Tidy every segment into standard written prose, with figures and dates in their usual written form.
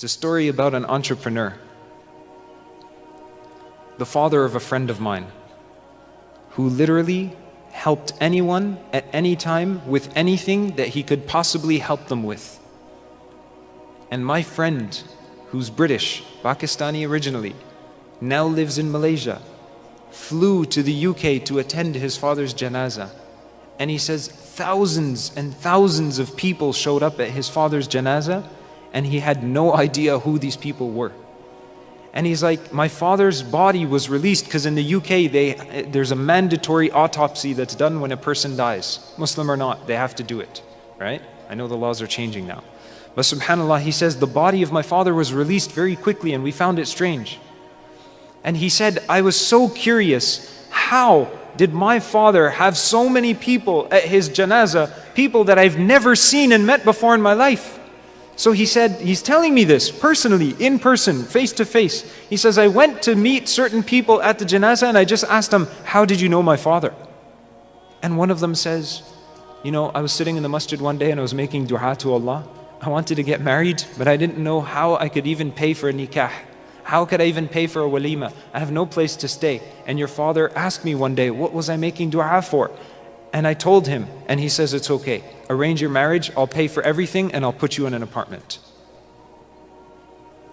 It's a story about an entrepreneur, the father of a friend of mine, who literally helped anyone at any time with anything that he could possibly help them with. And my friend, who's British, Pakistani originally, now lives in Malaysia, flew to the UK to attend his father's janazah. And he says thousands and thousands of people showed up at his father's janazah, and he had no idea who these people were. And he's like, my father's body was released because in the UK there's a mandatory autopsy that's done when a person dies. Muslim or not, they have to do it, right? I know the laws are changing now. But subhanAllah, he says, the body of my father was released very quickly and we found it strange. And he said, I was so curious, how did my father have so many people at his janazah, people that I've never seen and met before in my life? So he said, he's telling me this personally, in person, face to face. He says, I went to meet certain people at the janazah and I just asked them, how did you know my father? And one of them says, you know, I was sitting in the masjid one day and I was making dua to Allah. I wanted to get married, but I didn't know how I could even pay for a nikah. How could I even pay for a walima? I have no place to stay. And your father asked me one day, what was I making dua for? And I told him, and he says, it's okay. Arrange your marriage, I'll pay for everything, and I'll put you in an apartment.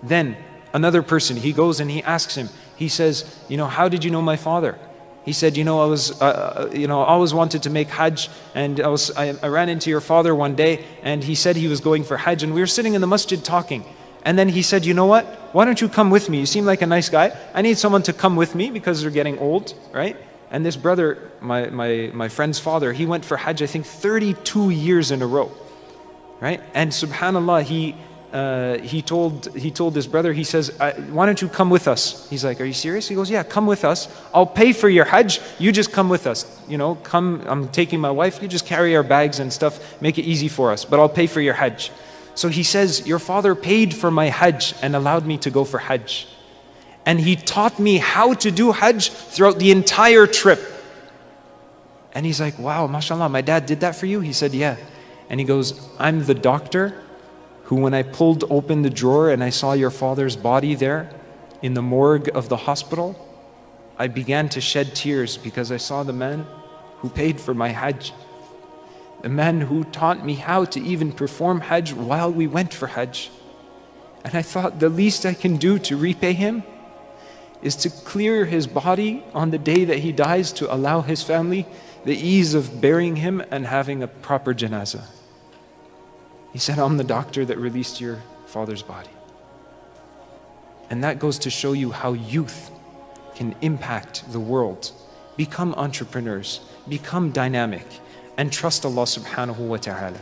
Then another person, he goes and he asks him, he says, you know, how did you know my father? He said, you know, I always wanted to make Hajj, and I ran into your father one day, and he said he was going for Hajj, and we were sitting in the masjid talking. And then he said, you know what? Why don't you come with me? You seem like a nice guy. I need someone to come with me because they're getting old, right? And this brother, my friend's father, he went for Hajj, I think 32 years in a row, right? And subhanAllah, he told this brother, he says, why don't you come with us? He's like, are you serious? He goes, yeah, come with us. I'll pay for your Hajj. You just come with us. You know, come, I'm taking my wife. You just carry our bags and stuff. Make it easy for us, but I'll pay for your Hajj. So he says, your father paid for my Hajj and allowed me to go for Hajj. And he taught me how to do Hajj throughout the entire trip. And he's like, wow, mashallah, my dad did that for you? He said, yeah. And he goes, I'm the doctor who, when I pulled open the drawer and I saw your father's body there in the morgue of the hospital, I began to shed tears because I saw the man who paid for my Hajj. The man who taught me how to even perform Hajj while we went for Hajj. And I thought the least I can do to repay him is to clear his body on the day that he dies, to allow his family the ease of burying him and having a proper janazah. He said, I'm the doctor that released your father's body. And that goes to show you how youth can impact the world. Become entrepreneurs, become dynamic, and trust Allah subhanahu wa ta'ala.